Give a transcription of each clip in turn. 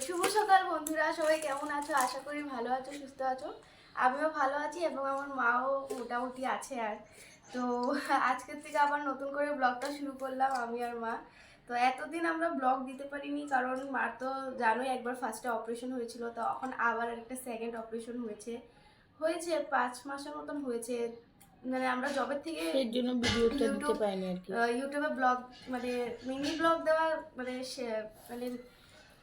শুভ সকাল বন্ধুরা, সবাই কেমন আছো? আশা করি ভালো আছো, সুস্থ আছো। আমিও ভালো আছি এবং আমার মাও মোটামুটি আছে। আর তো আজকের থেকে আবার নতুন করে ব্লগটা শুরু করলাম আমি আর মা। তো এতদিন আমরা ব্লগ দিতে পারিনি কারণ মার তো জানোই একবার ফার্স্টে অপারেশন হয়েছিল, তো এখন আবার একটা সেকেন্ড অপারেশন হয়েছে 5 মাসের মতন হয়েছে। মানে আমরা জবের থেকে এর জন্য ভিডিওটা দিতে ইউটিউব পারিনি আর কি। ইউটিউবে ব্লগ মানে মিনি ব্লগ দেওয়া মানে মানে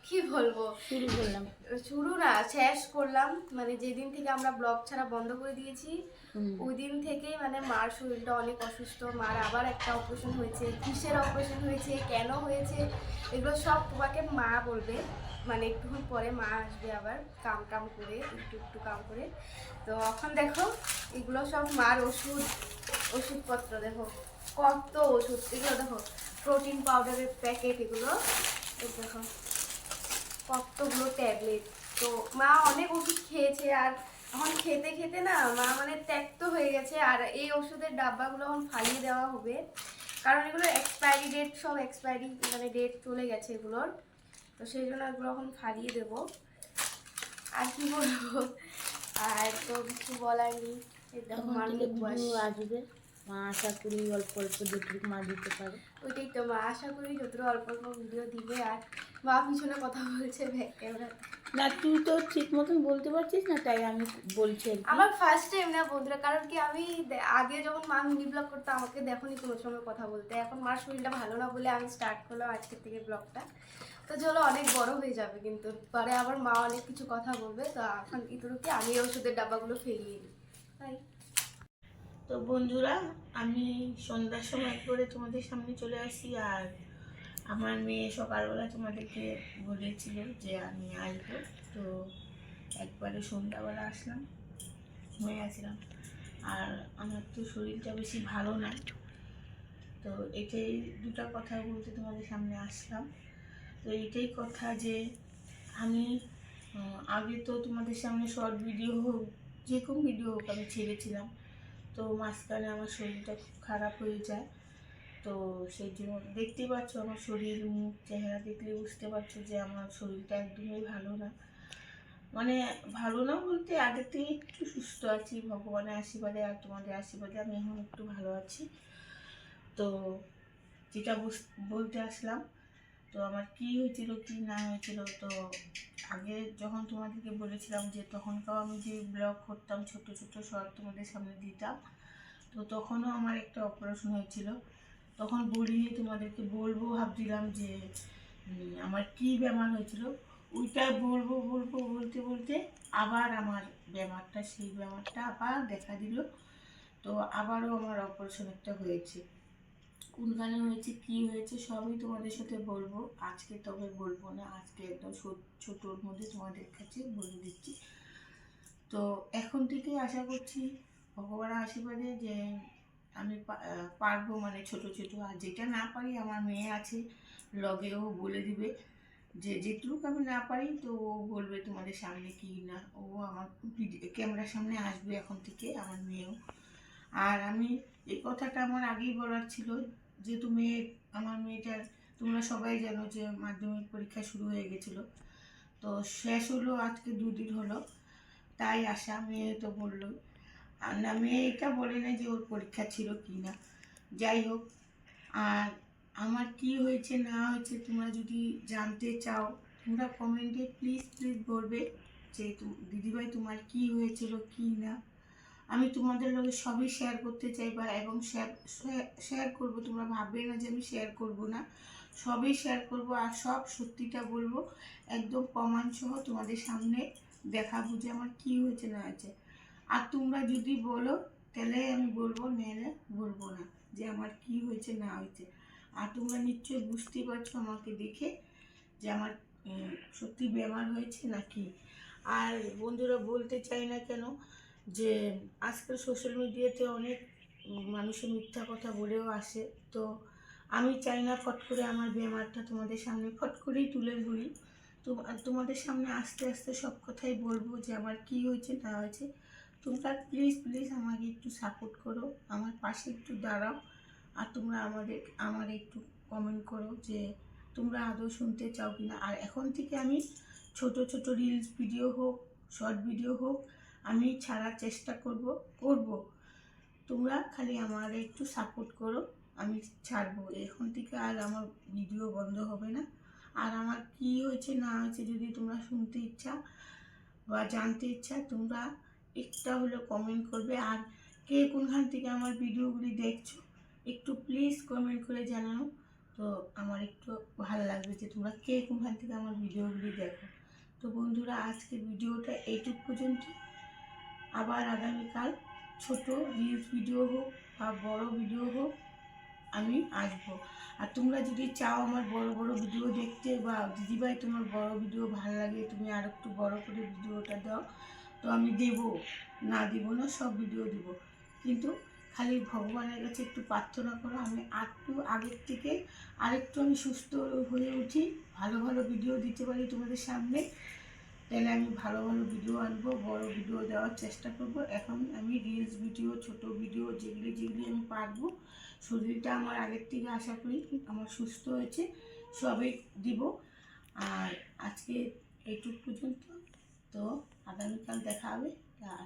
কি বলবো, শুরু করলাম। শুরু না শেষ করলাম। মানে যেদিন থেকে আমরা ব্লগ ছাড়া বন্ধ করে দিয়েছি হুম। ওই দিন থেকেই মানে মার শরীরটা অনেক অসুস্থ। মার আবার একটা অপারেশন হয়েছে, কিসের অপারেশন হয়েছে, কেন হয়েছে, এগুলো সব তোমাকে মা বলবে। মানে একটুক্ষণ পরে মা আসবে আবার কাম কাম করে, একটু একটু কাম করে। তো এখন দেখো এগুলো সব মার ওষুধপত্র। দেখো কত ওষুধ, এগুলো দেখো প্রোটিন পাউডারের প্যাকেট, এগুলো এই দেখো কতগুলো ট্যাবলেট। তো মা অনেক ওষুধ খেয়েছে আর এখন খেতে খেতে না মা মানে ত্যক্ত হয়ে গেছে। আর এই ওষুধের ডাব্বাগুলো এখন ফালিয়ে দেওয়া হবে কারণ এগুলো এক্সপায়ারি ডেট, সব এক্সপায়ারি মানে ডেট চলে গেছে এগুলোর। তো সেই জন্য এগুলো এখন ফালিয়ে দেবো। আর কি বলবো, আর তো কিছু বলার নেই। এই দেখো এখন মার থেকে মুখ বয়স। ভিডিও আসবে, মা আশা করি অল্প অল্প যেটুকু মা দিতে পারে। ওইটাই তো, মা আশা করি যতটা অল্প অল্প ভিডিও দিবে। আর মা পিছনে কথা বলছে ব্যাক ক্যামেরা। না, তুই তো ঠিক মতন বলতে পারছিস না, তাই আমি বলছি আর কি। আমার ফার্স্ট টাইম না বন্ধুরা, কারণ কি আমি আগে যখন মা মিনি ব্লগ করতো আমাকে দেখোনি কোনো সময় কথা বলতে। এখন মার শরীরটা ভালো না বলে আমি স্টার্ট করলাম আজকের থেকে ব্লগটা। তো চলো অনেক বড় হয়ে যাবে কিন্তু পরে আবার মা অনেক কিছু কথা বলবে। তো এখন কি আমি ওষুধের ডাব্বাগুলো ফেলিয়ে দিই তাই। তো বন্ধুরা, আমি সন্ধ্যার সময় করে তোমাদের সামনে চলে আসি। আর আমার মেয়ে সকালবেলা তোমাদেরকে বলেছিল যে আমি আসবো, তো একবারে সন্ধ্যাবেলা আসলাম, হয়ে আসলাম। আর আমার তো শরীরটা বেশি ভালো না, তো এটাই দুটো কথা বলতে তোমাদের সামনে আসলাম। তো এটাই কথা যে আমি আগে তো তোমাদের সামনে শর্ট ভিডিও হোক, যে কোনো ভিডিও হোক আমি ছেড়েছিলাম। তো মাঝখানে আমার শরীরটা খুব খারাপ হয়ে যায়। তো সেই জন্য দেখতেই পাচ্ছ আমার শরীর, মুখ, চেহারা দেখলে বুঝতে পারছো যে আমার শরীরটা একদমই ভালো না। মানে ভালো না বলতে আগের থেকে একটু সুস্থ আছি ভগবানের আশীর্বাদে আর তোমাদের আশীর্বাদে আমি এখন একটু ভালো আছি। তো যেটা বলতে আসলাম, তো আমার কি হয়েছিল কি না হয়েছিল, তো আগে যখন তোমাদেরকে বলেছিলাম যে তখনকার আমি যে ব্লগ করতাম ছোট ছোট শর্ট তোমাদের সামনে দিতাম, তো তখনও আমার একটা অপারেশন হয়েছিল। তখন বলিনি, তোমাদেরকে বলবো ভাবছিলাম যে আমার কি বেমার হয়েছিল ওইটা বলবো বলবো বলতে বলতে আবার আমার বেমারটা, সেই বেমারটা আবার দেখা দিল। তো আবারও আমার অপারেশন একটা হয়েছে। কোনখানে হয়েছে কি হয়েছে সবই তোমাদের সাথে বলবো আজকে, তবে বলবো না আজকে, একদম ছোটোর মধ্যে তোমাদের কাছে বলে দিচ্ছি। তো এখন থেকেই আশা করছি ভগবানের আশীর্বাদে যে আমি পারবো, মানে ছোট ছোট। আর যেটা না পারি আমার মেয়ে আছে লগেও বলে দিবে, যে যেটুকু আমি না পারি তো ও বলবে তোমাদের সামনে কি না, ও আমার ক্যামেরার সামনে আসবে এখন থেকে, আমার মেয়েও। আর আমি এই কথাটা আমার আগেই বলার ছিল, যেহেতু আমার মেয়েটার তোমরা সবাই জানো যে মাধ্যমিক পরীক্ষা শুরু হয়ে গেছিলো, তো শেষ হলো আজকে 2 দিন হলো। তাই আশা মেয়ে তো বললো, আর না মেয়ে এটা বলে না যে ওর পরীক্ষা ছিল কি না, যাই হোক। আর আমার কি হয়েছে না হয়েছে তোমরা যদি জানতে চাও, তোমরা কমেন্টে প্লিজ প্লিজ বলবে যে দিদিভাই তোমার কি হয়েছিল কি না। আমি তোমাদের লগে সবই শেয়ার করতে চাই, বা এবং শেয়ার করবো, তোমরা ভাববে না যে আমি শেয়ার করব না, সবই শেয়ার করব আর সব সত্যিটা বলবো, একদম প্রমাণ সহ তোমাদের সামনে দেখাবো যে আমার কি হয়েছে না হয়েছে। আর তোমরা যদি বলো তাহলে আমি বলবো, নাহলে বলবো না যে আমার কি হয়েছে না হয়েছে। আর তোমরা নিশ্চয়ই বুঝতেই পারছো আমাকে দেখে যে আমার সত্যি বেমার হয়েছে নাকি। আর বন্ধুরা বলতে চাই না কেন যে আজকাল সোশ্যাল মিডিয়াতে অনেক মানুষের মিথ্যা কথা বলেও আসে। তো আমি চাই না ফট করে আমার বেমারটা তোমাদের সামনে ফট করেই তুলে ধরি। তো তোমাদের সামনে আস্তে আস্তে সব কথাই বলবো যে আমার কি হয়েছে না হয়েছে। তোমরা প্লিজ প্লিজ আমাকে একটু সাপোর্ট করো, আমার পাশে একটু দাঁড়াও। আর তোমরা আমার একটু কমেন্ট করো যে তোমরা আদৌ শুনতে চাও কি না। আর এখন থেকে আমি ছোট ছোট রিলস ভিডিও হোক, শর্ট ভিডিও হোক, আমি ছাড়ার চেষ্টা করব। তোমরা খালি আমার একটু সাপোর্ট করো, আমি ছাড়বো। এখন থেকে আর আমার ভিডিও বন্ধ হবে না। আর আমার কি হয়েছে না হয়েছে যদি তোমরা শুনতে ইচ্ছা বা জানতে ইচ্ছা, তোমরা একটা হলো কমেন্ট করবে। আর কে কোনখান থেকে আমার ভিডিওগুলি দেখছো একটু প্লিজ কমেন্ট করে জানাও, তো আমার একটু ভালো লাগবে যে তোমরা কে কোনখান থেকে আমার ভিডিওগুলি দেখো। তো বন্ধুরা, আজকে ভিডিওটা এইটুকু পর্যন্ত। আবার আগামীকাল ছোট রিলস ভিডিও হোক বা বড় ভিডিও হোক আমি আসবো। আর তোমরা যদি চাও আমার বড় বড় ভিডিও দেখতে, বা দিদিভাই তোমার বড় ভিডিও ভালো লাগে, তুমি আর একটু বড় করে ভিডিওটা দাও, তো আমি দেবো, না দেবো না, সব ভিডিও দেবো। কিন্তু খালি ভগবানের কাছে একটু প্রার্থনা করো আমি একটু আগের থেকে আরেকটু আমি সুস্থ হয়ে উঠি, ভালো ভালো ভিডিও দিতে পারি তোমাদের সামনে। তাহলে আমি ভালো ভালো ভিডিও আনবো, বড় ভিডিও দেওয়ার চেষ্টা করব। এখন আমি রিলস ভিডিও, ছোট ভিডিও যেগুলি যেগুলি আমি পারবো, শরীরটা আমার আগের থেকে আশা করি আমার সুস্থ হয়েছে, সবই দিব। আর আজকে এইটুকু পর্যন্ত। তো আগামীকাল দেখা হবে। আর